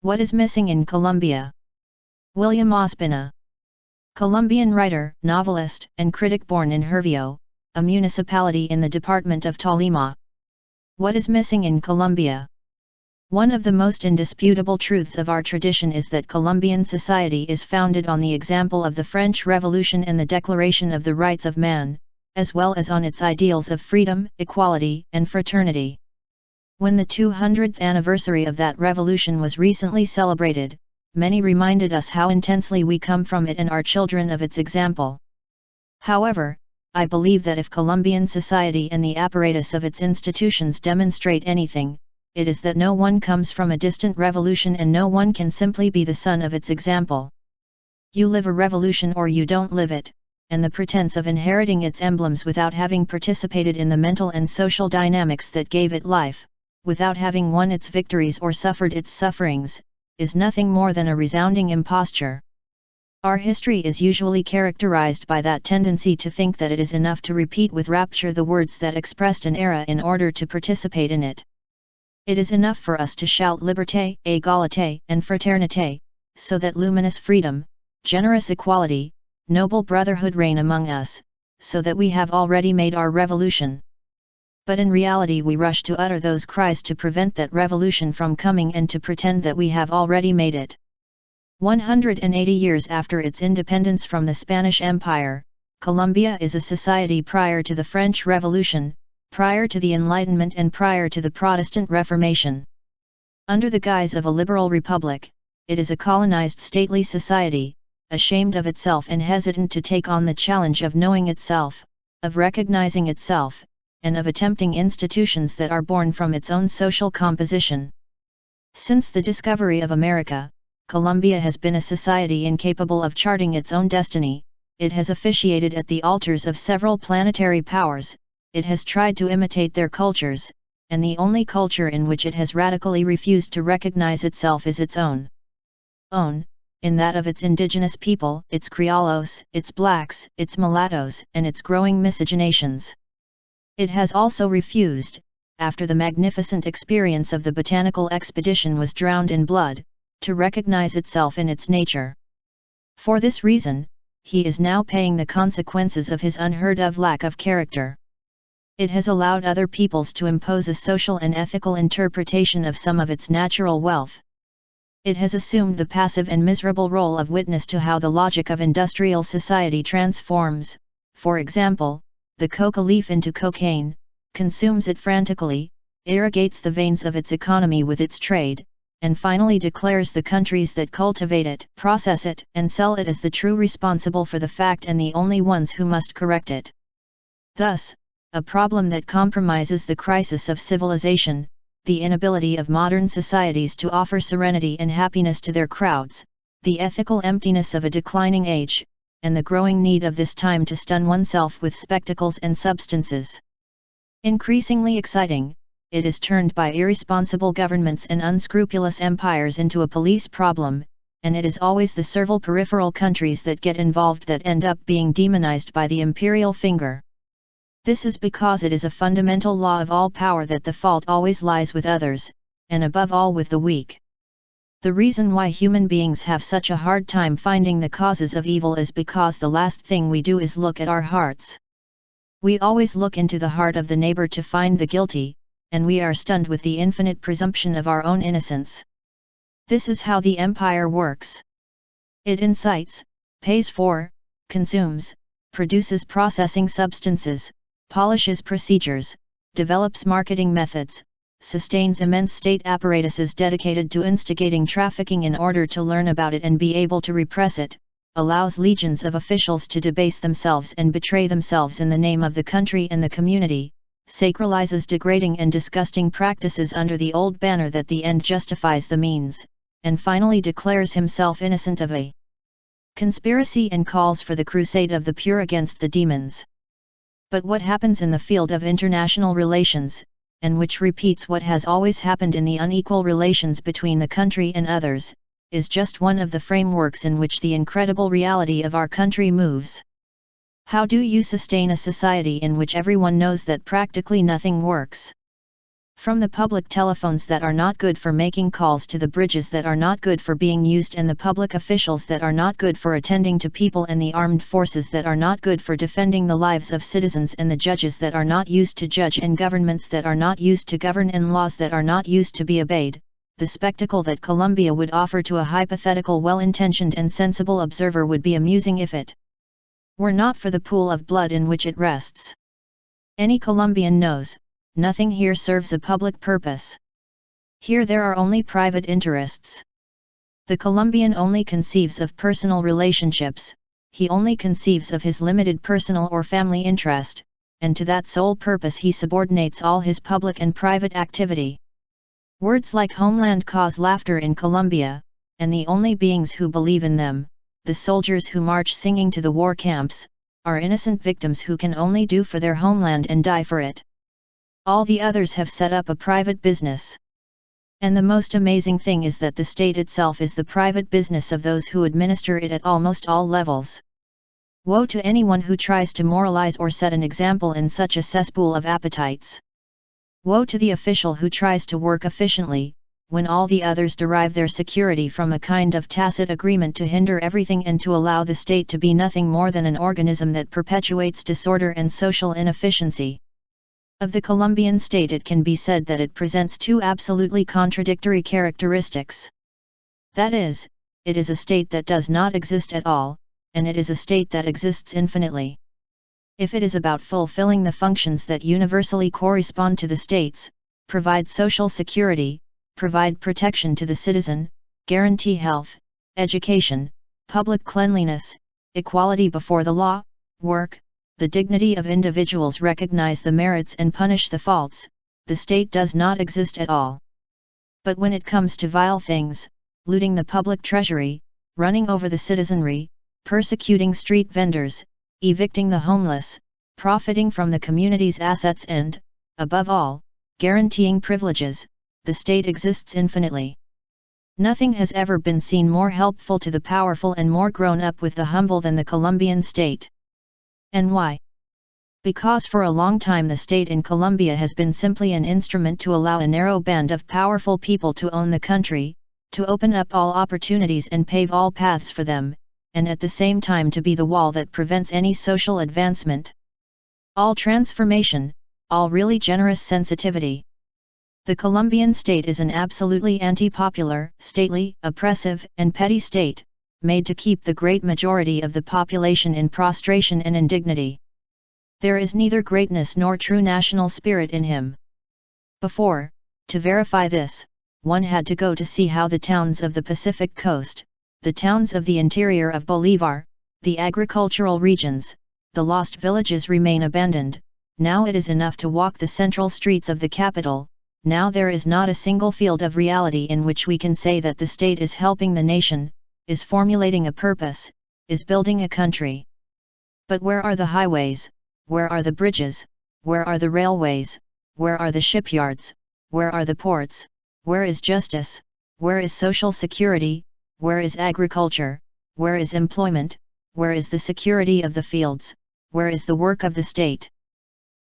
What is missing in Colombia? William Ospina. Colombian writer, novelist, and critic born in Hervio, a municipality in the department of Tolima. What is missing in Colombia? One of the most indisputable truths of our tradition is that Colombian society is founded on the example of the French Revolution and the Declaration of the Rights of Man, as well as on its ideals of freedom, equality, and fraternity. When the 200th anniversary of that revolution was recently celebrated, many reminded us how intensely we come from it and are children of its example. However, I believe that if Colombian society and the apparatus of its institutions demonstrate anything, it is that no one comes from a distant revolution and no one can simply be the son of its example. You live a revolution or you don't live it, and the pretense of inheriting its emblems without having participated in the mental and social dynamics that gave it life, without having won its victories or suffered its sufferings, is nothing more than a resounding imposture. Our history is usually characterized by that tendency to think that it is enough to repeat with rapture the words that expressed an era in order to participate in it. It is enough for us to shout liberté, égalité, and fraternité, so that luminous freedom, generous equality, noble brotherhood reign among us, so that we have already made our revolution. But in reality we rush to utter those cries to prevent that revolution from coming and to pretend that we have already made it. 180 years after its independence from the Spanish Empire, Colombia is a society prior to the French Revolution, prior to the Enlightenment and prior to the Protestant Reformation. Under the guise of a liberal republic, it is a colonized stately society, ashamed of itself and hesitant to take on the challenge of knowing itself, of recognizing itself, and of attempting institutions that are born from its own social composition. Since the discovery of America, Colombia has been a society incapable of charting its own destiny. It has officiated at the altars of several planetary powers, it has tried to imitate their cultures, and the only culture in which it has radically refused to recognize itself is its own. In that of its indigenous people, its criollos, its blacks, its mulattoes, and its growing miscegenations. It has also refused, after the magnificent experience of the botanical expedition was drowned in blood, to recognize itself in its nature. For this reason, he is now paying the consequences of his unheard-of lack of character. It has allowed other peoples to impose a social and ethical interpretation of some of its natural wealth. It has assumed the passive and miserable role of witness to how the logic of industrial society transforms, for example, the coca leaf into cocaine, consumes it frantically, irrigates the veins of its economy with its trade, and finally declares the countries that cultivate it, process it, and sell it as the true responsible for the fact and the only ones who must correct it. Thus, a problem that compromises the crisis of civilization, the inability of modern societies to offer serenity and happiness to their crowds, the ethical emptiness of a declining age, and the growing need of this time to stun oneself with spectacles and substances. Increasingly exciting, it is turned by irresponsible governments and unscrupulous empires into a police problem, and it is always the servile peripheral countries that get involved that end up being demonized by the imperial finger. This is because it is a fundamental law of all power that the fault always lies with others, and above all with the weak. The reason why human beings have such a hard time finding the causes of evil is because the last thing we do is look at our hearts. We always look into the heart of the neighbor to find the guilty, and we are stunned with the infinite presumption of our own innocence. This is how the empire works. It incites, pays for, consumes, produces processing substances, polishes procedures, develops marketing methods, sustains immense state apparatuses dedicated to instigating trafficking in order to learn about it and be able to repress it, allows legions of officials to debase themselves and betray themselves in the name of the country and the community, sacralizes degrading and disgusting practices under the old banner that the end justifies the means, and finally declares himself innocent of a conspiracy and calls for the crusade of the pure against the demons. But what happens in the field of international relations, and which repeats what has always happened in the unequal relations between the country and others, is just one of the frameworks in which the incredible reality of our country moves. How do you sustain a society in which everyone knows that practically nothing works? From the public telephones that are not good for making calls to the bridges that are not good for being used and the public officials that are not good for attending to people and the armed forces that are not good for defending the lives of citizens and the judges that are not used to judge and governments that are not used to govern and laws that are not used to be obeyed, the spectacle that Colombia would offer to a hypothetical well-intentioned and sensible observer would be amusing if it were not for the pool of blood in which it rests. Any Colombian knows, nothing here serves a public purpose. Here there are only private interests. The Colombian only conceives of personal relationships, he only conceives of his limited personal or family interest, and to that sole purpose he subordinates all his public and private activity. Words like homeland cause laughter in Colombia, and the only beings who believe in them, the soldiers who march singing to the war camps, are innocent victims who can only do for their homeland and die for it. All the others have set up a private business. And the most amazing thing is that the state itself is the private business of those who administer it at almost all levels. Woe to anyone who tries to moralize or set an example in such a cesspool of appetites. Woe to the official who tries to work efficiently, when all the others derive their security from a kind of tacit agreement to hinder everything and to allow the state to be nothing more than an organism that perpetuates disorder and social inefficiency. Of the Colombian state it can be said that it presents two absolutely contradictory characteristics. That is, it is a state that does not exist at all, and it is a state that exists infinitely. If it is about fulfilling the functions that universally correspond to the states, provide social security, provide protection to the citizen, guarantee health, education, public cleanliness, equality before the law, work, the dignity of individuals, recognize the merits and punish the faults, the state does not exist at all. But when it comes to vile things, looting the public treasury, running over the citizenry, persecuting street vendors, evicting the homeless, profiting from the community's assets and, above all, guaranteeing privileges, the state exists infinitely. Nothing has ever been seen more helpful to the powerful and more grown up with the humble than the Colombian state. And why? Because for a long time the state in Colombia has been simply an instrument to allow a narrow band of powerful people to own the country, to open up all opportunities and pave all paths for them, and at the same time to be the wall that prevents any social advancement, all transformation, all really generous sensitivity. The Colombian state is an absolutely anti-popular, stately, oppressive, and petty state, made to keep the great majority of the population in prostration and indignity. There is neither greatness nor true national spirit in him. Before, to verify this, one had to go to see how the towns of the Pacific coast, the towns of the interior of Bolívar, the agricultural regions, the lost villages remain abandoned. Now it is enough to walk the central streets of the capital. Now there is not a single field of reality in which we can say that the state is helping the nation, is formulating a purpose, is building a country. But where are the highways, where are the bridges, where are the railways, where are the shipyards, where are the ports, where is justice, where is social security, where is agriculture, where is employment, where is the security of the fields, where is the work of the state?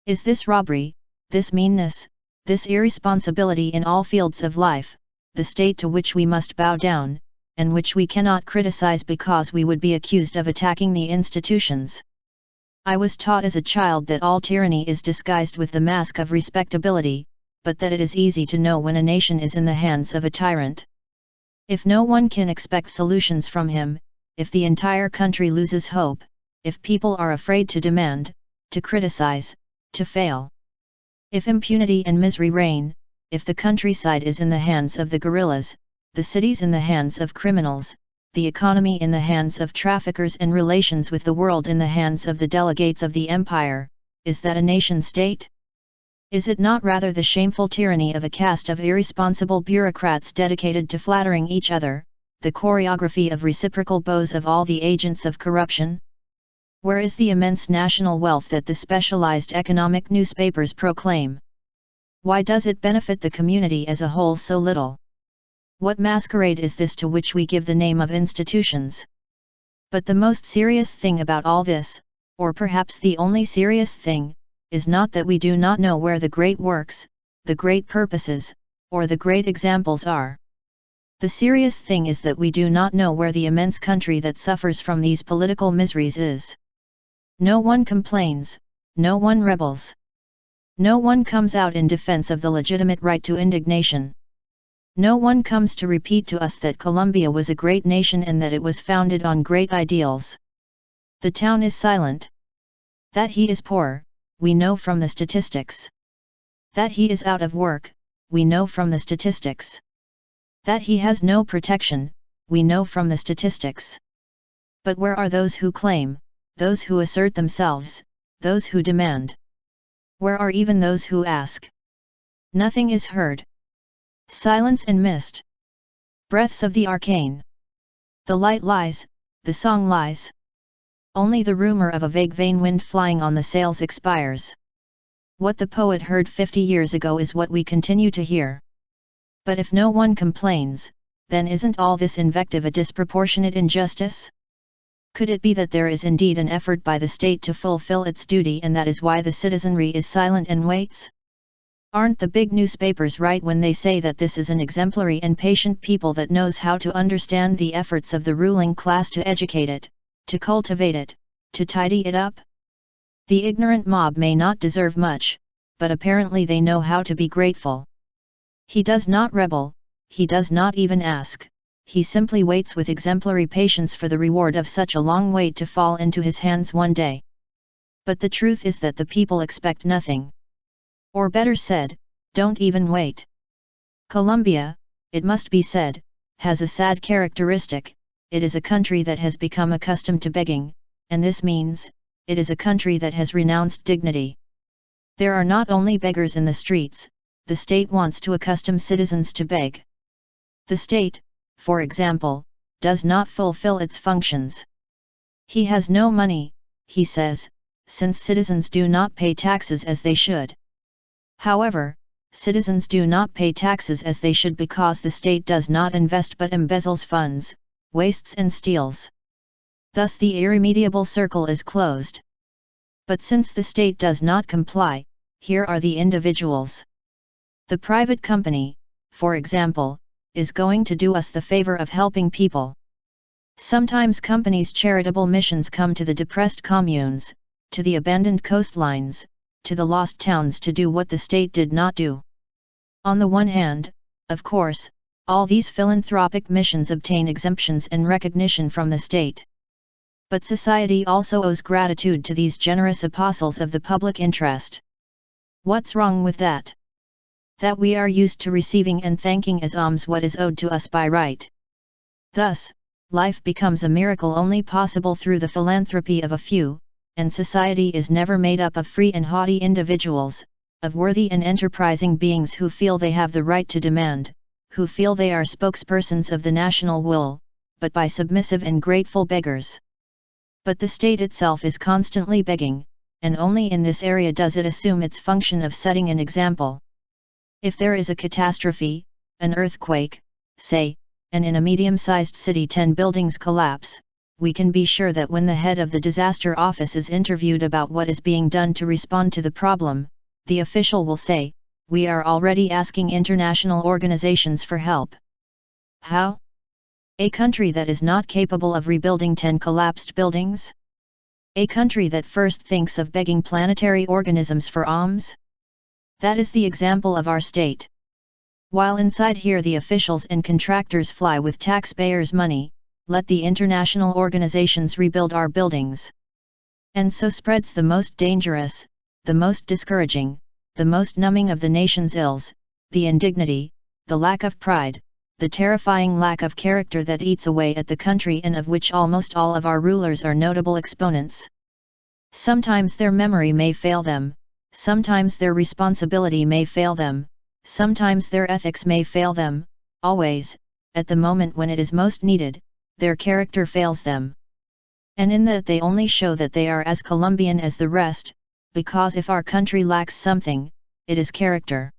Is this robbery, this meanness, this irresponsibility in all fields of life, the state to which we must bow down, and which we cannot criticize because we would be accused of attacking the institutions? I was taught as a child that all tyranny is disguised with the mask of respectability, but that it is easy to know when a nation is in the hands of a tyrant. If no one can expect solutions from him, if the entire country loses hope, if people are afraid to demand, to criticize, to fail. If impunity and misery reign, if the countryside is in the hands of the guerrillas, the cities in the hands of criminals, the economy in the hands of traffickers and relations with the world in the hands of the delegates of the empire, is that a nation-state? Is it not rather the shameful tyranny of a caste of irresponsible bureaucrats dedicated to flattering each other, the choreography of reciprocal bows of all the agents of corruption? Where is the immense national wealth that the specialized economic newspapers proclaim? Why does it benefit the community as a whole so little? What masquerade is this to which we give the name of institutions? But the most serious thing about all this, or perhaps the only serious thing, is not that we do not know where the great works, the great purposes, or the great examples are. The serious thing is that we do not know where the immense country that suffers from these political miseries is. No one complains, no one rebels. No one comes out in defense of the legitimate right to indignation. No one comes to repeat to us that Colombia was a great nation and that it was founded on great ideals. The town is silent. That he is poor, we know from the statistics. That he is out of work, we know from the statistics. That he has no protection, we know from the statistics. But where are those who claim, those who assert themselves, those who demand? Where are even those who ask? Nothing is heard. Silence and mist. Breaths of the arcane. The light lies, the song lies. Only the rumor of a vague vain wind flying on the sails expires. What the poet heard 50 years ago is what we continue to hear. But if no one complains, then isn't all this invective a disproportionate injustice? Could it be that there is indeed an effort by the state to fulfill its duty and that is why the citizenry is silent and waits? Aren't the big newspapers right when they say that this is an exemplary and patient people that knows how to understand the efforts of the ruling class to educate it, to cultivate it, to tidy it up? The ignorant mob may not deserve much, but apparently they know how to be grateful. He does not rebel, he does not even ask, he simply waits with exemplary patience for the reward of such a long wait to fall into his hands one day. But the truth is that the people expect nothing. Or better said, don't even wait. Colombia, it must be said, has a sad characteristic. It is a country that has become accustomed to begging, and this means, it is a country that has renounced dignity. There are not only beggars in the streets, the state wants to accustom citizens to beg. The state, for example, does not fulfill its functions. He has no money, he says, since citizens do not pay taxes as they should. However, citizens do not pay taxes as they should because the state does not invest but embezzles funds, wastes and steals. Thus the irremediable circle is closed. But since the state does not comply, here are the individuals. The private company, for example, is going to do us the favor of helping people. Sometimes companies' charitable missions come to the depressed communes, to the abandoned coastlines, to the lost towns to do what the state did not do. On the one hand, of course, all these philanthropic missions obtain exemptions and recognition from the state. But society also owes gratitude to these generous apostles of the public interest. What's wrong with that? That we are used to receiving and thanking as alms what is owed to us by right. Thus, life becomes a miracle only possible through the philanthropy of a few, and society is never made up of free and haughty individuals, of worthy and enterprising beings who feel they have the right to demand, who feel they are spokespersons of the national will, but by submissive and grateful beggars. But the state itself is constantly begging, and only in this area does it assume its function of setting an example. If there is a catastrophe, an earthquake, say, and in a medium-sized city 10 buildings collapse, we can be sure that when the head of the disaster office is interviewed about what is being done to respond to the problem, the official will say, "We are already asking international organizations for help." How? A country that is not capable of rebuilding 10 collapsed buildings? A country that first thinks of begging planetary organisms for alms? That is the example of our state. While inside here the officials and contractors fly with taxpayers' money, let the international organizations rebuild our buildings. And so spreads the most dangerous, the most discouraging, the most numbing of the nation's ills, the indignity, the lack of pride, the terrifying lack of character that eats away at the country and of which almost all of our rulers are notable exponents. Sometimes their memory may fail them, sometimes their responsibility may fail them, sometimes their ethics may fail them, always, at the moment when it is most needed, their character fails them. And in that they only show that they are as Colombian as the rest, because if our country lacks something, it is character.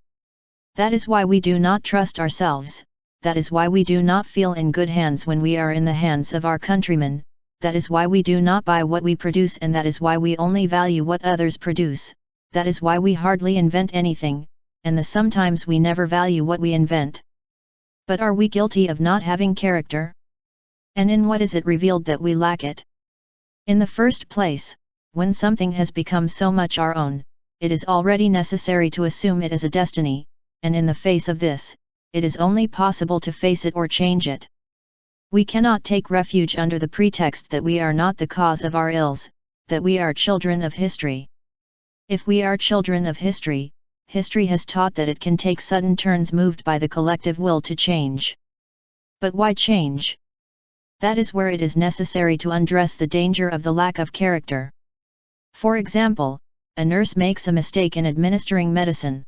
That is why we do not trust ourselves, that is why we do not feel in good hands when we are in the hands of our countrymen, that is why we do not buy what we produce and that is why we only value what others produce, that is why we hardly invent anything, and the sometimes we never value what we invent. But are we guilty of not having character? And in what is it revealed that we lack it? In the first place, when something has become so much our own, it is already necessary to assume it as a destiny, and in the face of this, it is only possible to face it or change it. We cannot take refuge under the pretext that we are not the cause of our ills, that we are children of history. If we are children of history, history has taught that it can take sudden turns moved by the collective will to change. But why change? That is where it is necessary to undress the danger of the lack of character. For example, a nurse makes a mistake in administering medicine.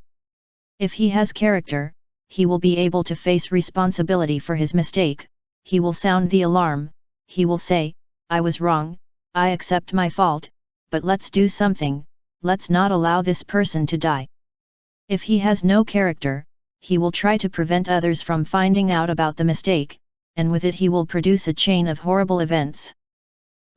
If he has character, he will be able to face responsibility for his mistake, he will sound the alarm, he will say, "I was wrong, I accept my fault, but let's do something, let's not allow this person to die." If he has no character, he will try to prevent others from finding out about the mistake, and with it he will produce a chain of horrible events.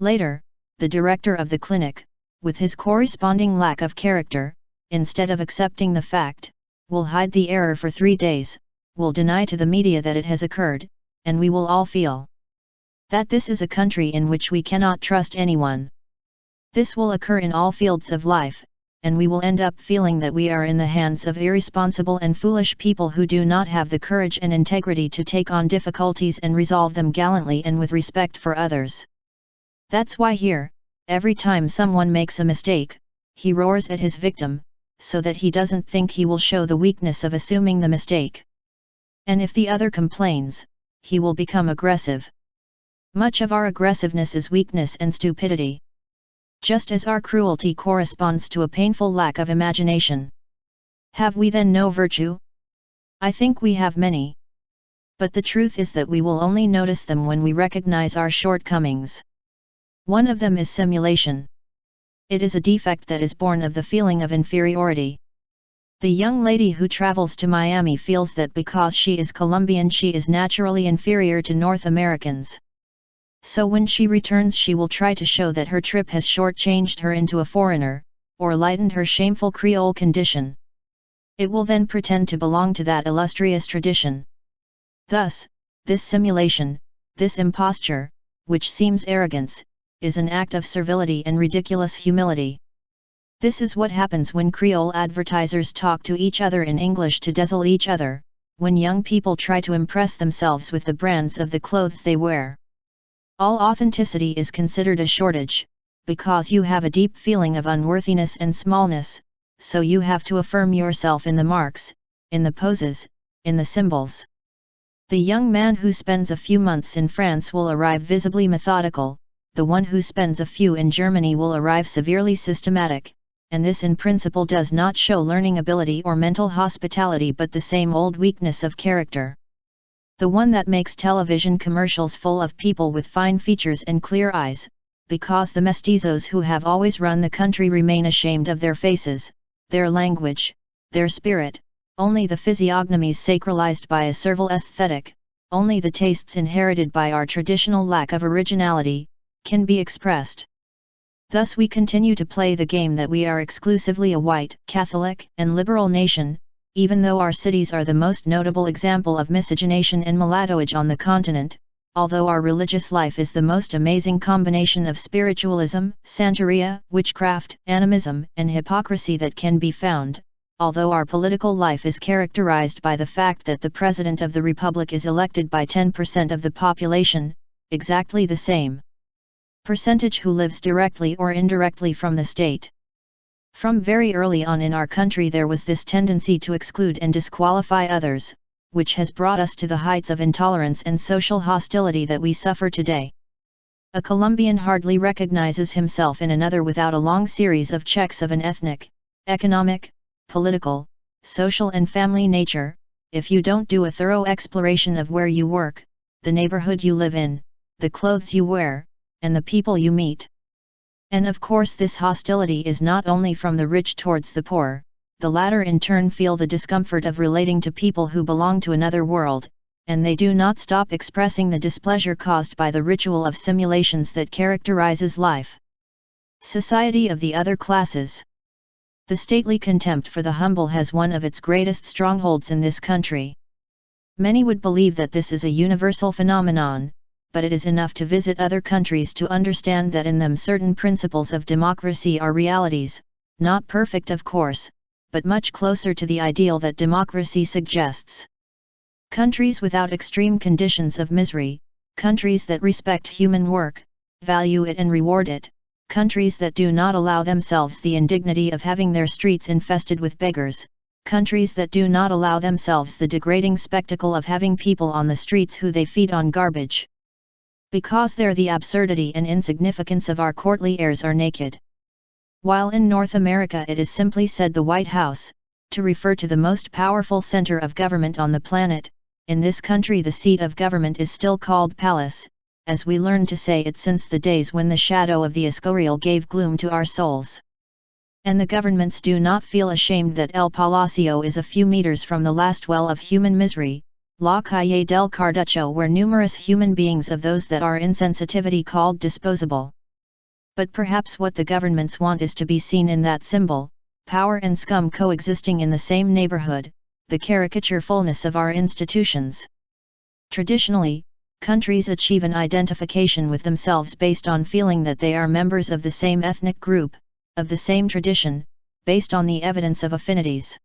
Later, the director of the clinic, with his corresponding lack of character, instead of accepting the fact, will hide the error for 3 days, will deny to the media that it has occurred, and we will all feel that this is a country in which we cannot trust anyone. This will occur in all fields of life, and we will end up feeling that we are in the hands of irresponsible and foolish people who do not have the courage and integrity to take on difficulties and resolve them gallantly and with respect for others. That's why here, every time someone makes a mistake, he roars at his victim, so that he doesn't think he will show the weakness of assuming the mistake. And if the other complains, he will become aggressive. Much of our aggressiveness is weakness and stupidity. Just as our cruelty corresponds to a painful lack of imagination. Have we then no virtue? I think we have many. But the truth is that we will only notice them when we recognize our shortcomings. One of them is simulation. It is a defect that is born of the feeling of inferiority. The young lady who travels to Miami feels that because she is Colombian she is naturally inferior to North Americans. So when she returns she will try to show that her trip has shortchanged her into a foreigner, or lightened her shameful Creole condition. It will then pretend to belong to that illustrious tradition. Thus, this simulation, this imposture, which seems arrogance, is an act of servility and ridiculous humility. This is what happens when Creole advertisers talk to each other in English to dazzle each other, when young people try to impress themselves with the brands of the clothes they wear. All authenticity is considered a shortage, because you have a deep feeling of unworthiness and smallness, so you have to affirm yourself in the marks, in the poses, in the symbols. The young man who spends a few months in France will arrive visibly methodical, the one who spends a few in Germany will arrive severely systematic, and this in principle does not show learning ability or mental hospitality but the same old weakness of character. The one that makes television commercials full of people with fine features and clear eyes, because the mestizos who have always run the country remain ashamed of their faces, their language, their spirit, only the physiognomies sacralized by a servile aesthetic, only the tastes inherited by our traditional lack of originality, can be expressed. Thus we continue to play the game that we are exclusively a white, Catholic, and liberal nation, even though our cities are the most notable example of miscegenation and mulattoage on the continent, although our religious life is the most amazing combination of spiritualism, Santeria, witchcraft, animism, and hypocrisy that can be found, although our political life is characterized by the fact that the President of the Republic is elected by 10% of the population, exactly the same percentage who lives directly or indirectly from the state. From very early on in our country there was this tendency to exclude and disqualify others, which has brought us to the heights of intolerance and social hostility that we suffer today. A Colombian hardly recognizes himself in another without a long series of checks of an ethnic, economic, political, social and family nature, if you don't do a thorough exploration of where you work, the neighborhood you live in, the clothes you wear, and the people you meet. And of course this hostility is not only from the rich towards the poor, the latter in turn feel the discomfort of relating to people who belong to another world, and they do not stop expressing the displeasure caused by the ritual of simulations that characterizes life. Society of the other classes. The stately contempt for the humble has one of its greatest strongholds in this country. Many would believe that this is a universal phenomenon, but it is enough to visit other countries to understand that in them certain principles of democracy are realities, not perfect of course, but much closer to the ideal that democracy suggests. Countries without extreme conditions of misery, countries that respect human work, value it and reward it, countries that do not allow themselves the indignity of having their streets infested with beggars, countries that do not allow themselves the degrading spectacle of having people on the streets who they feed on garbage. Because there the absurdity and insignificance of our courtly airs are naked. While in North America it is simply said the White House, to refer to the most powerful center of government on the planet, in this country the seat of government is still called palace, as we learned to say it since the days when the shadow of the Escorial gave gloom to our souls. And the governments do not feel ashamed that El Palacio is a few meters from the last well of human misery, La Calle del Carducho, where numerous human beings of those that are insensitivity called disposable. But perhaps what the governments want is to be seen in that symbol, power and scum coexisting in the same neighborhood, the caricaturefulness of our institutions. Traditionally, countries achieve an identification with themselves based on feeling that they are members of the same ethnic group, of the same tradition, based on the evidence of affinities.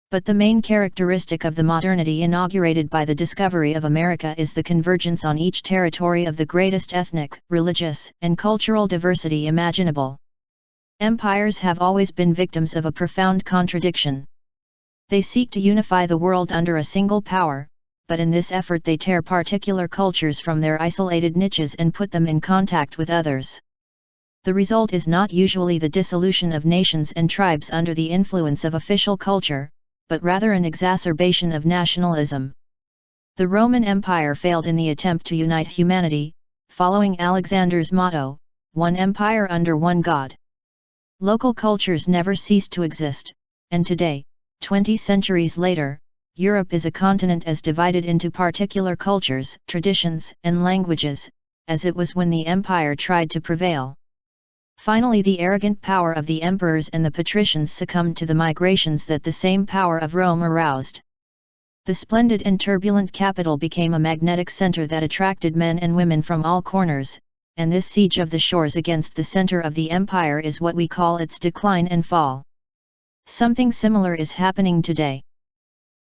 But the main characteristic of the modernity inaugurated by the discovery of America is the convergence on each territory of the greatest ethnic, religious, and cultural diversity imaginable. Empires have always been victims of a profound contradiction. They seek to unify the world under a single power, but in this effort they tear particular cultures from their isolated niches and put them in contact with others. The result is not usually the dissolution of nations and tribes under the influence of official culture, but rather an exacerbation of nationalism. The Roman Empire failed in the attempt to unite humanity, following Alexander's motto, "One empire under one God." Local cultures never ceased to exist, and today, 20 centuries later, Europe is a continent as divided into particular cultures, traditions, and languages, as it was when the empire tried to prevail. Finally, the arrogant power of the emperors and the patricians succumbed to the migrations that the same power of Rome aroused. The splendid and turbulent capital became a magnetic center that attracted men and women from all corners, and this siege of the shores against the center of the empire is what we call its decline and fall. Something similar is happening today.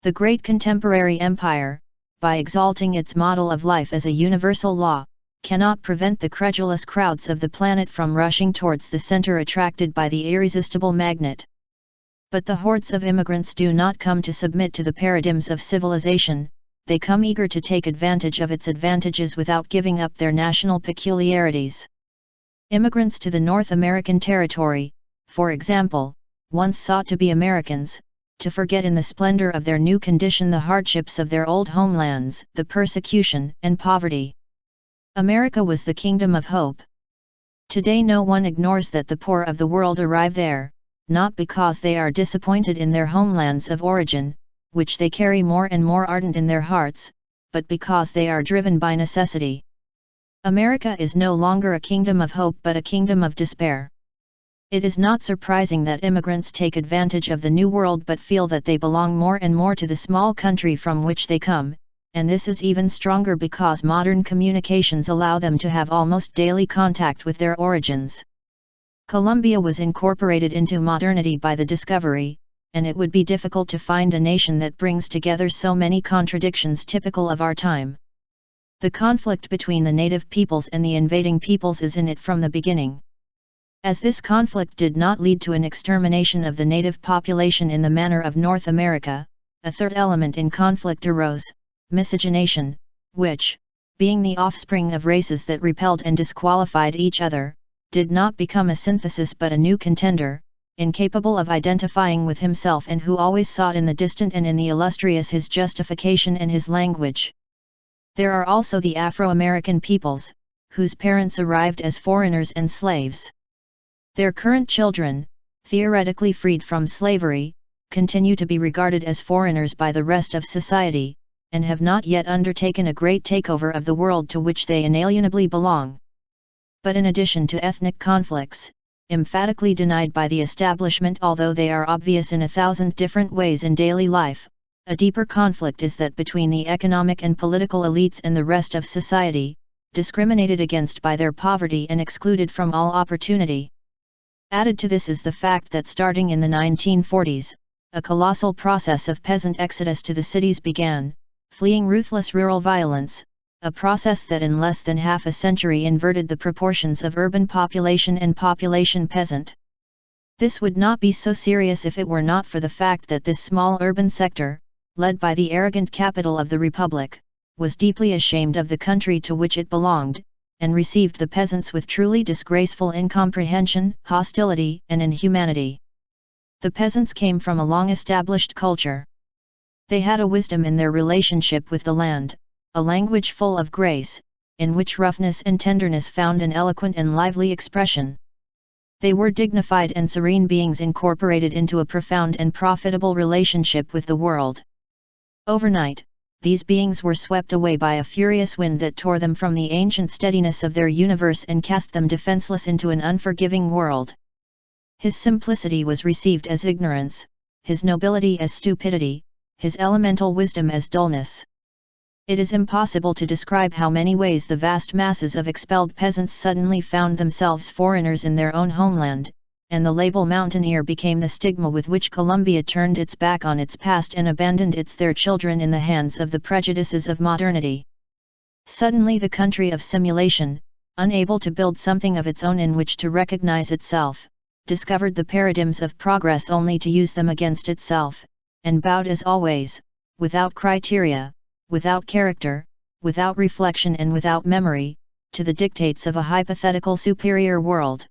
The great contemporary empire, by exalting its model of life as a universal law, cannot prevent the credulous crowds of the planet from rushing towards the center attracted by the irresistible magnet. But the hordes of immigrants do not come to submit to the paradigms of civilization, they come eager to take advantage of its advantages without giving up their national peculiarities. Immigrants to the North American territory, for example, once sought to be Americans, to forget in the splendor of their new condition the hardships of their old homelands, the persecution and poverty. America was the kingdom of hope. Today no one ignores that the poor of the world arrive there, not because they are disappointed in their homelands of origin, which they carry more and more ardent in their hearts, but because they are driven by necessity. America is no longer a kingdom of hope but a kingdom of despair. It is not surprising that immigrants take advantage of the New World but feel that they belong more and more to the small country from which they come, and this is even stronger because modern communications allow them to have almost daily contact with their origins. Colombia was incorporated into modernity by the discovery, and it would be difficult to find a nation that brings together so many contradictions typical of our time. The conflict between the native peoples and the invading peoples is in it from the beginning. As this conflict did not lead to an extermination of the native population in the manner of North America, a third element in conflict arose, miscegenation, which, being the offspring of races that repelled and disqualified each other, did not become a synthesis but a new contender, incapable of identifying with himself and who always sought in the distant and in the illustrious his justification and his language. There are also the Afro-American peoples, whose parents arrived as foreigners and slaves. Their current children, theoretically freed from slavery, continue to be regarded as foreigners by the rest of society, and have not yet undertaken a great takeover of the world to which they inalienably belong. But in addition to ethnic conflicts, emphatically denied by the establishment, although they are obvious in 1,000 different ways in daily life. A deeper conflict is that between the economic and political elites and the rest of society, discriminated against by their poverty and excluded from all opportunity. Added to this is the fact that starting in the 1940s, a colossal process of peasant exodus to the cities began, fleeing ruthless rural violence, a process that in less than half a century inverted the proportions of urban population and population peasant. This would not be so serious if it were not for the fact that this small urban sector, led by the arrogant capital of the Republic, was deeply ashamed of the country to which it belonged, and received the peasants with truly disgraceful incomprehension, hostility, and inhumanity. The peasants came from a long-established culture. They had a wisdom in their relationship with the land, a language full of grace, in which roughness and tenderness found an eloquent and lively expression. They were dignified and serene beings incorporated into a profound and profitable relationship with the world. Overnight, these beings were swept away by a furious wind that tore them from the ancient steadiness of their universe and cast them defenseless into an unforgiving world. His simplicity was received as ignorance, his nobility as stupidity, his elemental wisdom as dullness. It is impossible to describe how many ways the vast masses of expelled peasants suddenly found themselves foreigners in their own homeland, and the label mountaineer became the stigma with which Colombia turned its back on its past and abandoned their children in the hands of the prejudices of modernity. Suddenly the country of simulation, unable to build something of its own in which to recognize itself, discovered the paradigms of progress only to use them against itself, and bowed as always, without criteria, without character, without reflection and without memory, to the dictates of a hypothetical superior world.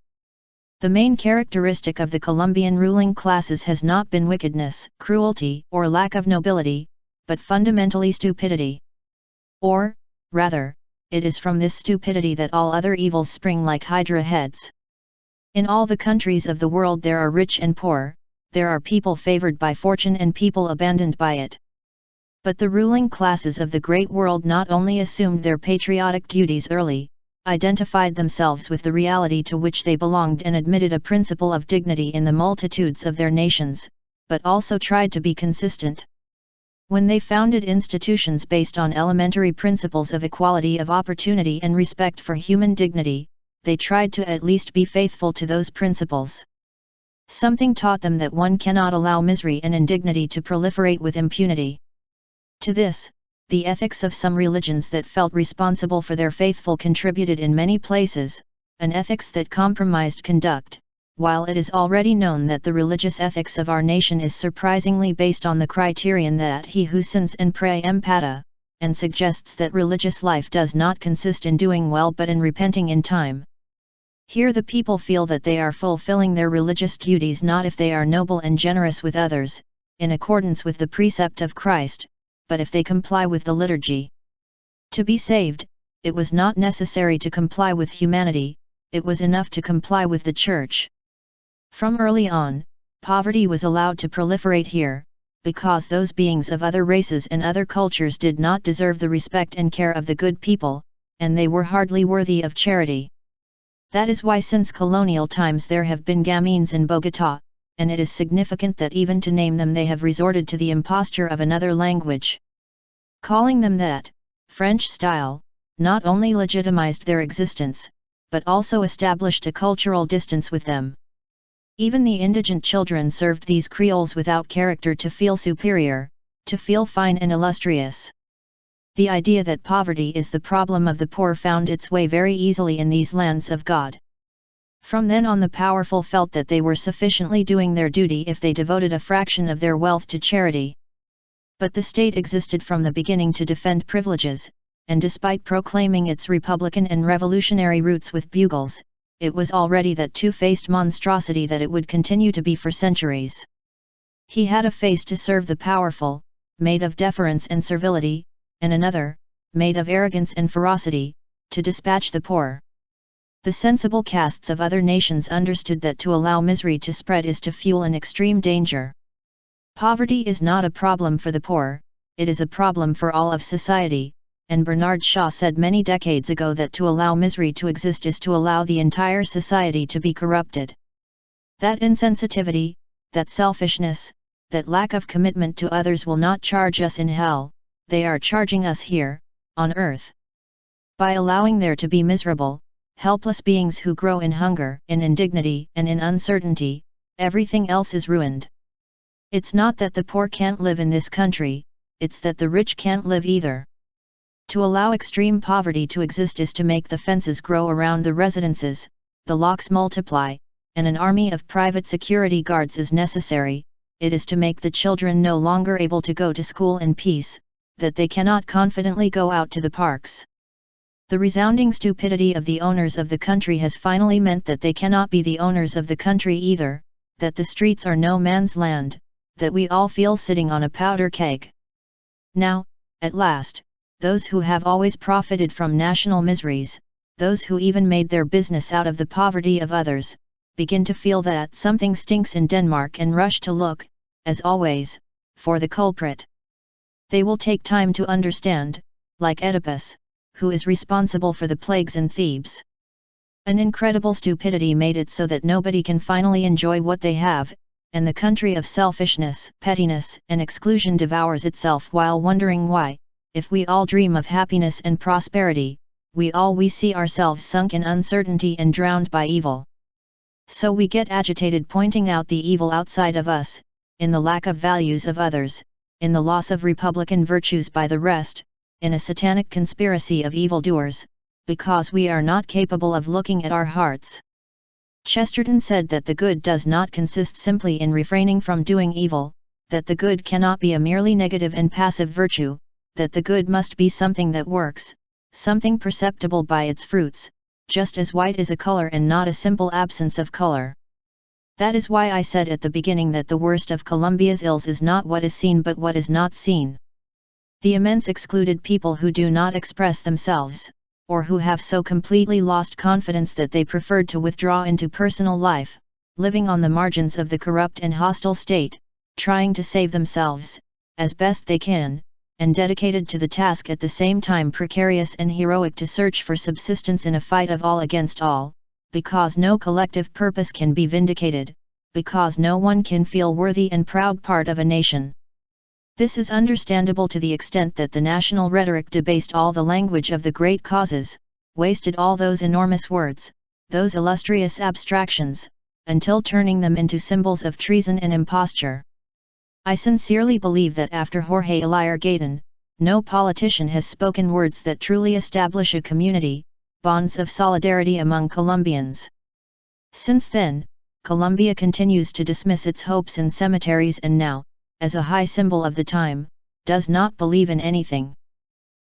The main characteristic of the Colombian ruling classes has not been wickedness, cruelty, or lack of nobility, but fundamentally stupidity. Or, rather, it is from this stupidity that all other evils spring like hydra heads. In all the countries of the world there are rich and poor, there are people favored by fortune and people abandoned by it. But the ruling classes of the great world not only assumed their patriotic duties early, identified themselves with the reality to which they belonged and admitted a principle of dignity in the multitudes of their nations, but also tried to be consistent. When they founded institutions based on elementary principles of equality of opportunity and respect for human dignity, they tried to at least be faithful to those principles. Something taught them that one cannot allow misery and indignity to proliferate with impunity. To this, the ethics of some religions that felt responsible for their faithful contributed in many places, an ethics that compromised conduct, while it is already known that the religious ethics of our nation is surprisingly based on the criterion that he who sins and pray empata, and suggests that religious life does not consist in doing well but in repenting in time. Here the people feel that they are fulfilling their religious duties not if they are noble and generous with others, in accordance with the precept of Christ, but if they comply with the liturgy. To be saved, it was not necessary to comply with humanity, it was enough to comply with the Church. From early on, poverty was allowed to proliferate here, because those beings of other races and other cultures did not deserve the respect and care of the good people, and they were hardly worthy of charity. That is why since colonial times there have been gamines in Bogotá, and it is significant that even to name them they have resorted to the imposture of another language. Calling them that, French style, not only legitimized their existence, but also established a cultural distance with them. Even the indigent children served these Creoles without character to feel superior, to feel fine and illustrious. The idea that poverty is the problem of the poor found its way very easily in these lands of God. From then on the powerful felt that they were sufficiently doing their duty if they devoted a fraction of their wealth to charity. But the state existed from the beginning to defend privileges, and despite proclaiming its republican and revolutionary roots with bugles, it was already that two-faced monstrosity that it would continue to be for centuries. He had a face to serve the powerful, made of deference and servility, and another, made of arrogance and ferocity, to dispatch the poor. The sensible castes of other nations understood that to allow misery to spread is to fuel an extreme danger. Poverty is not a problem for the poor, it is a problem for all of society, and Bernard Shaw said many decades ago that to allow misery to exist is to allow the entire society to be corrupted. That insensitivity, that selfishness, that lack of commitment to others will not charge us in hell, they are charging us here, on earth. By allowing there to be miserable, helpless beings who grow in hunger, in indignity, and in uncertainty, everything else is ruined. It's not that the poor can't live in this country, it's that the rich can't live either. To allow extreme poverty to exist is to make the fences grow around the residences, the locks multiply, and an army of private security guards is necessary. It is to make the children no longer able to go to school in peace, that they cannot confidently go out to the parks. The resounding stupidity of the owners of the country has finally meant that they cannot be the owners of the country either, that the streets are no man's land, that we all feel sitting on a powder keg. Now, at last, those who have always profited from national miseries, those who even made their business out of the poverty of others, begin to feel that something stinks in Denmark and rush to look, as always, for the culprit. They will take time to understand, like Oedipus, who is responsible for the plagues in Thebes. An incredible stupidity made it so that nobody can finally enjoy what they have, and the country of selfishness, pettiness, and exclusion devours itself while wondering why, if we all dream of happiness and prosperity, we see ourselves sunk in uncertainty and drowned by evil. So we get agitated pointing out the evil outside of us, in the lack of values of others, in the loss of republican virtues by the rest, in a satanic conspiracy of evildoers, because we are not capable of looking at our hearts. Chesterton said that the good does not consist simply in refraining from doing evil, that the good cannot be a merely negative and passive virtue, that the good must be something that works, something perceptible by its fruits, just as white is a color and not a simple absence of color. That is why I said at the beginning that the worst of Colombia's ills is not what is seen but what is not seen. The immense excluded people who do not express themselves, or who have so completely lost confidence that they preferred to withdraw into personal life, living on the margins of the corrupt and hostile state, trying to save themselves, as best they can, and dedicated to the task at the same time precarious and heroic to search for subsistence in a fight of all against all, because no collective purpose can be vindicated, because no one can feel worthy and proud part of a nation. This is understandable to the extent that the national rhetoric debased all the language of the great causes, wasted all those enormous words, those illustrious abstractions, until turning them into symbols of treason and imposture. I sincerely believe that after Jorge Eliar Gayton, no politician has spoken words that truly establish a community, bonds of solidarity among Colombians. Since then, Colombia continues to dismiss its hopes in cemeteries and now, as a high symbol of the time, does not believe in anything.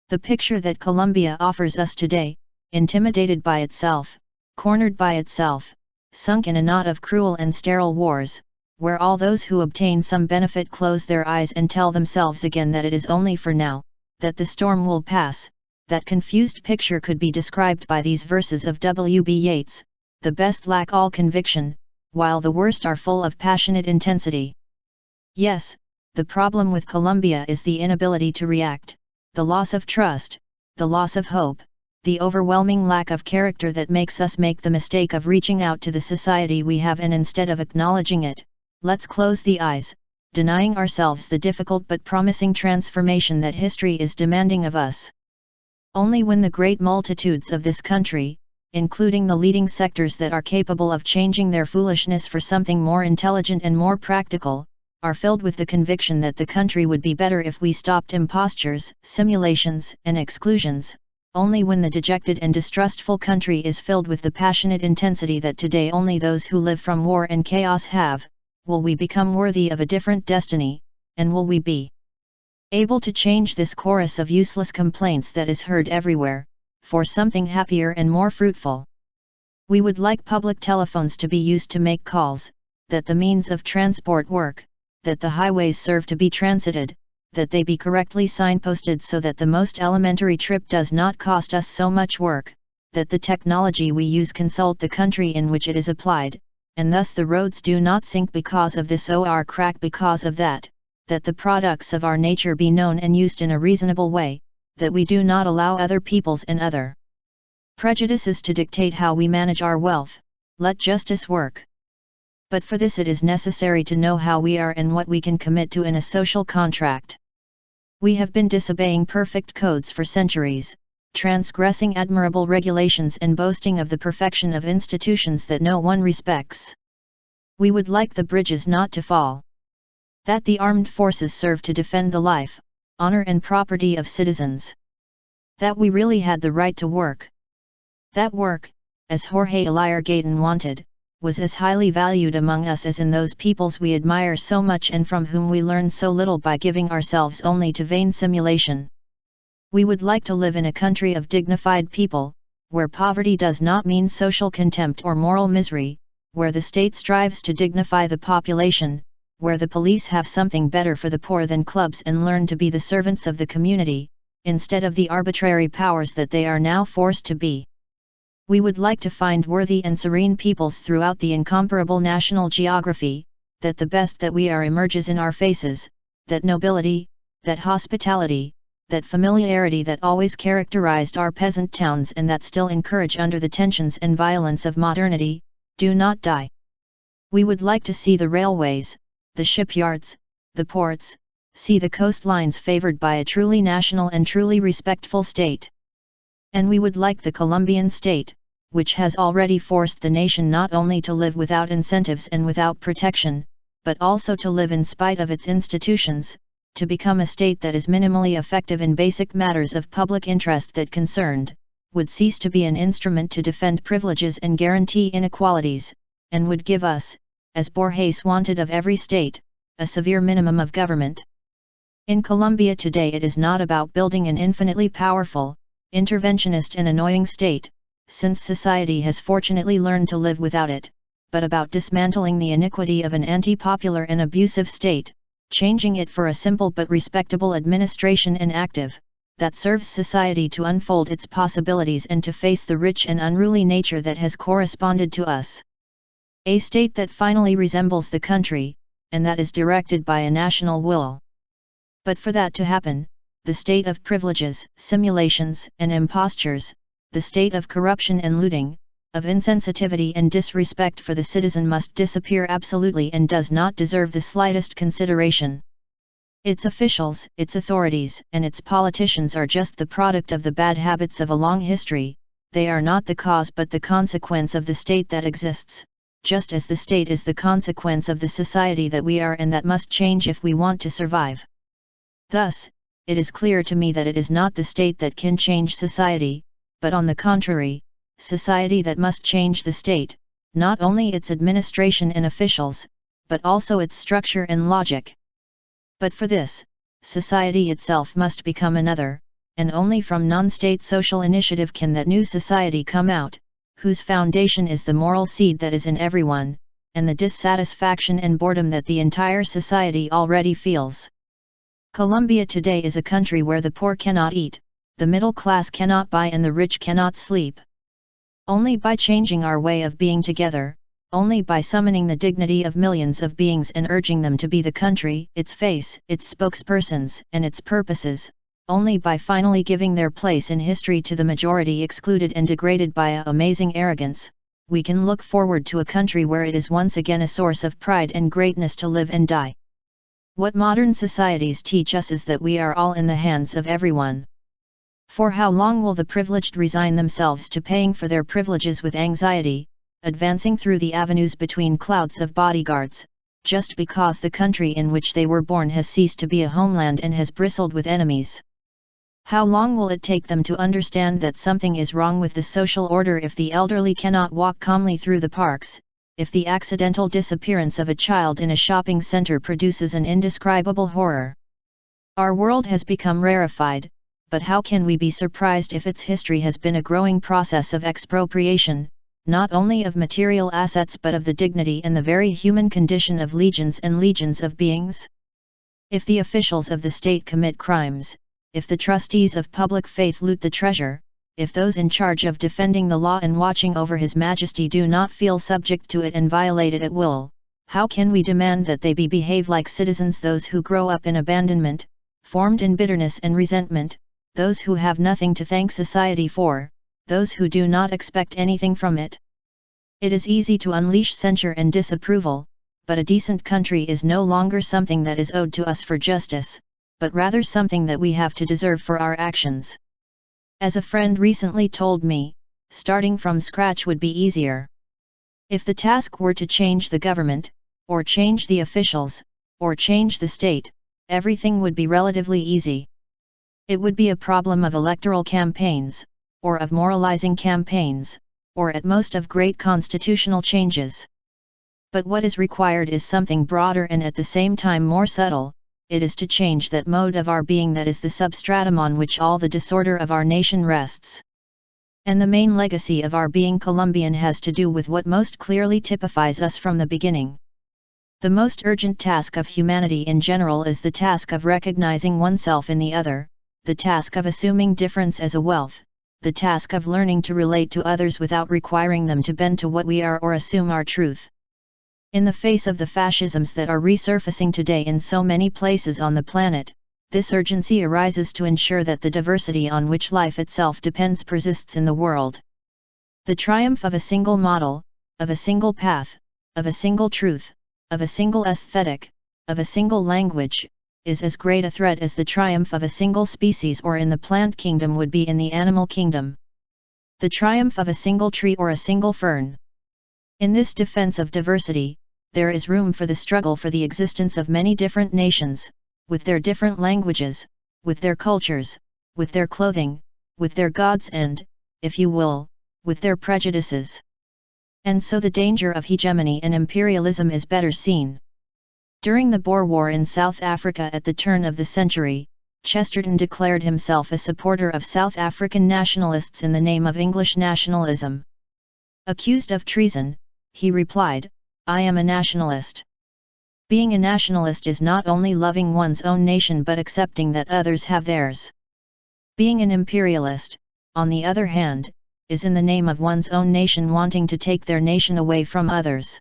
The picture that Colombia offers us today, intimidated by itself, cornered by itself, sunk in a knot of cruel and sterile wars, where all those who obtain some benefit close their eyes and tell themselves again that it is only for now, that the storm will pass, that confused picture could be described by these verses of W.B. Yeats: the best lack all conviction, while the worst are full of passionate intensity. Yes, the problem with Colombia is the inability to react, the loss of trust, the loss of hope, the overwhelming lack of character that makes us make the mistake of reaching out to the society we have, and instead of acknowledging it, let's close the eyes, denying ourselves the difficult but promising transformation that history is demanding of us. Only when the great multitudes of this country, including the leading sectors that are capable of changing their foolishness for something more intelligent and more practical, are filled with the conviction that the country would be better if we stopped impostures, simulations, and exclusions, only when the dejected and distrustful country is filled with the passionate intensity that today only those who live from war and chaos have, will we become worthy of a different destiny, and will we be able to change this chorus of useless complaints that is heard everywhere, for something happier and more fruitful. We would like public telephones to be used to make calls, that the means of transport work, that the highways serve to be transited, that they be correctly signposted so that the most elementary trip does not cost us so much work, that the technology we use consult the country in which it is applied, and thus the roads do not sink because of this or crack because of that, that the products of our nature be known and used in a reasonable way, that we do not allow other peoples and other prejudices to dictate how we manage our wealth. Let justice work. But for this it is necessary to know how we are and what we can commit to in a social contract. We have been disobeying perfect codes for centuries, transgressing admirable regulations and boasting of the perfection of institutions that no one respects. We would like the bridges not to fall. That the armed forces serve to defend the life, honor and property of citizens. That we really had the right to work. That work, as Jorge Eliar Gayton wanted, was as highly valued among us as in those peoples we admire so much and from whom we learn so little by giving ourselves only to vain simulation. We would like to live in a country of dignified people, where poverty does not mean social contempt or moral misery, where the state strives to dignify the population, where the police have something better for the poor than clubs and learn to be the servants of the community, instead of the arbitrary powers that they are now forced to be. We would like to find worthy and serene peoples throughout the incomparable national geography, that the best that we are emerges in our faces, that nobility, that hospitality, that familiarity that always characterized our peasant towns and that still encourage under the tensions and violence of modernity, do not die. We would like to see the railways, the shipyards, the ports, see the coastlines favored by a truly national and truly respectful state. And we would like the Colombian state, which has already forced the nation not only to live without incentives and without protection, but also to live in spite of its institutions, to become a state that is minimally effective in basic matters of public interest that concerned, would cease to be an instrument to defend privileges and guarantee inequalities, and would give us, as Borges wanted of every state, a severe minimum of government. In Colombia today it is not about building an infinitely powerful, interventionist and annoying state, since society has fortunately learned to live without it, but about dismantling the iniquity of an anti-popular and abusive state, changing it for a simple but respectable administration and active, that serves society to unfold its possibilities and to face the rich and unruly nature that has corresponded to us. A state that finally resembles the country, and that is directed by a national will. But for that to happen, the state of privileges, simulations, and impostures, the state of corruption and looting, of insensitivity and disrespect for the citizen must disappear absolutely and does not deserve the slightest consideration. Its officials, its authorities, and its politicians are just the product of the bad habits of a long history, they are not the cause but the consequence of the state that exists, just as the state is the consequence of the society that we are and that must change if we want to survive. Thus, it is clear to me that it is not the state that can change society, but on the contrary, society that must change the state, not only its administration and officials, but also its structure and logic. But for this, society itself must become another, and only from non-state social initiative can that new society come out, whose foundation is the moral seed that is in everyone, and the dissatisfaction and boredom that the entire society already feels. Colombia today is a country where the poor cannot eat, the middle class cannot buy and the rich cannot sleep. Only by changing our way of being together, only by summoning the dignity of millions of beings and urging them to be the country, its face, its spokespersons, and its purposes, only by finally giving their place in history to the majority excluded and degraded by an amazing arrogance, we can look forward to a country where it is once again a source of pride and greatness to live and die. What modern societies teach us is that we are all in the hands of everyone. For how long will the privileged resign themselves to paying for their privileges with anxiety, advancing through the avenues between clouds of bodyguards, just because the country in which they were born has ceased to be a homeland and has bristled with enemies? How long will it take them to understand that something is wrong with the social order if the elderly cannot walk calmly through the parks, if the accidental disappearance of a child in a shopping center produces an indescribable horror? Our world has become rarefied, but how can we be surprised if its history has been a growing process of expropriation, not only of material assets but of the dignity and the very human condition of legions and legions of beings? If the officials of the state commit crimes, if the trustees of public faith loot the treasure, if those in charge of defending the law and watching over His Majesty do not feel subject to it and violate it at will, how can we demand that they behave like citizens? Those who grow up in abandonment, formed in bitterness and resentment, those who have nothing to thank society for, those who do not expect anything from it. It is easy to unleash censure and disapproval, but a decent country is no longer something that is owed to us for justice, but rather something that we have to deserve for our actions. As a friend recently told me, starting from scratch would be easier. If the task were to change the government, or change the officials, or change the state, everything would be relatively easy. It would be a problem of electoral campaigns, or of moralizing campaigns, or at most of great constitutional changes. But what is required is something broader and at the same time more subtle. It is to change that mode of our being that is the substratum on which all the disorder of our nation rests. And the main legacy of our being Colombian has to do with what most clearly typifies us from the beginning. The most urgent task of humanity in general is the task of recognizing oneself in the other, the task of assuming difference as a wealth, the task of learning to relate to others without requiring them to bend to what we are or assume our truth. In the face of the fascisms that are resurfacing today in so many places on the planet, this urgency arises to ensure that the diversity on which life itself depends persists in the world. The triumph of a single model, of a single path, of a single truth, of a single aesthetic, of a single language, is as great a threat as the triumph of a single species or in the plant kingdom would be in the animal kingdom. The triumph of a single tree or a single fern. In this defense of diversity, there is room for the struggle for the existence of many different nations, with their different languages, with their cultures, with their clothing, with their gods and, if you will, with their prejudices. And so the danger of hegemony and imperialism is better seen. During the Boer War in South Africa at the turn of the century, Chesterton declared himself a supporter of South African nationalists in the name of English nationalism. Accused of treason, he replied, "I am a nationalist." Being a nationalist is not only loving one's own nation but accepting that others have theirs. Being an imperialist, on the other hand, is in the name of one's own nation wanting to take their nation away from others.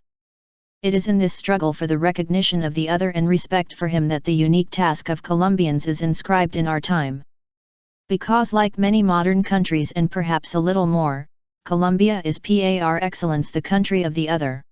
It is in this struggle for the recognition of the other and respect for him that the unique task of Colombians is inscribed in our time. Because like many modern countries and perhaps a little more, Colombia is par excellence the country of the other.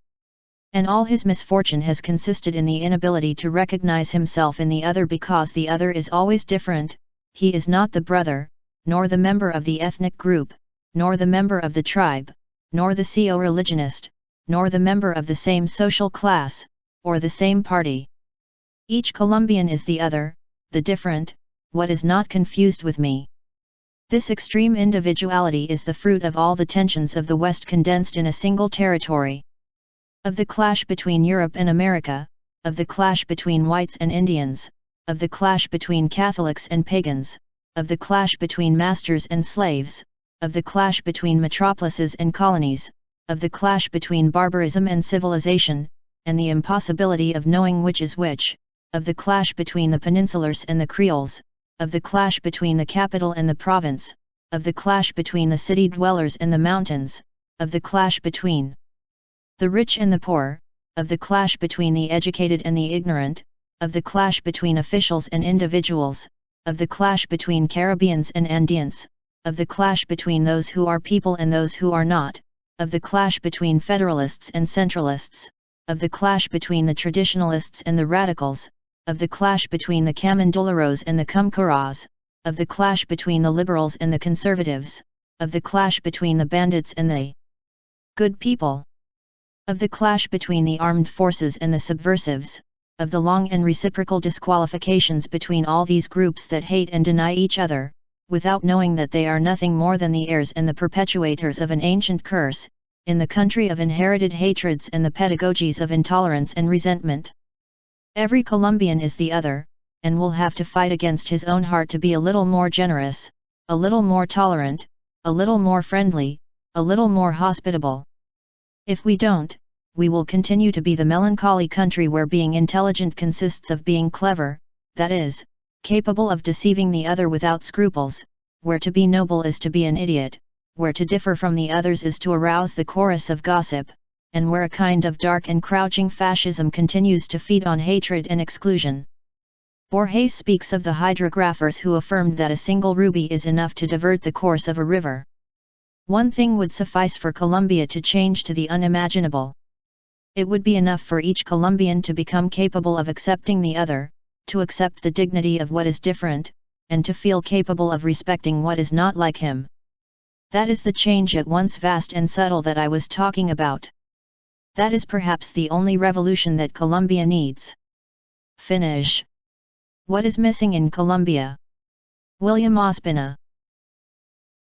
And all his misfortune has consisted in the inability to recognize himself in the other because the other is always different. He is not the brother, nor the member of the ethnic group, nor the member of the tribe, nor the co-religionist, nor the member of the same social class, or the same party. Each Colombian is the other, the different, what is not confused with me. This extreme individuality is the fruit of all the tensions of the West condensed in a single territory. Of the clash between Europe and America, of the clash between whites and Indians, of the clash between Catholics and pagans, of the clash between masters and slaves, of the clash between metropolises and colonies, of the clash between barbarism and civilization, and the impossibility of knowing which is which, of the clash between the peninsulars and the Creoles, of the clash between the capital and the province, of the clash between the city dwellers and the mountains, of the clash between the rich and the poor, of the clash between the educated and the ignorant, of the clash between officials and individuals, of the clash between Caribbeans and Andeans, of the clash between those who are people and those who are not, of the clash between federalists and centralists, of the clash between the traditionalists and the radicals, of the clash between the caminduleros and the cumcuras, of the clash between the liberals and the conservatives, of the clash between the bandits and the good people, of the clash between the armed forces and the subversives, of the long and reciprocal disqualifications between all these groups that hate and deny each other, without knowing that they are nothing more than the heirs and the perpetuators of an ancient curse, in the country of inherited hatreds and the pedagogies of intolerance and resentment. Every Colombian is the other, and will have to fight against his own heart to be a little more generous, a little more tolerant, a little more friendly, a little more hospitable. If we don't, we will continue to be the melancholy country where being intelligent consists of being clever, that is, capable of deceiving the other without scruples, where to be noble is to be an idiot, where to differ from the others is to arouse the chorus of gossip, and where a kind of dark and crouching fascism continues to feed on hatred and exclusion. Borges speaks of the hydrographers who affirmed that a single ruby is enough to divert the course of a river. One thing would suffice for Colombia to change to the unimaginable. It would be enough for each Colombian to become capable of accepting the other, to accept the dignity of what is different, and to feel capable of respecting what is not like him. That is the change at once vast and subtle that I was talking about. That is perhaps the only revolution that Colombia needs. Finish. What is missing in Colombia? William Ospina.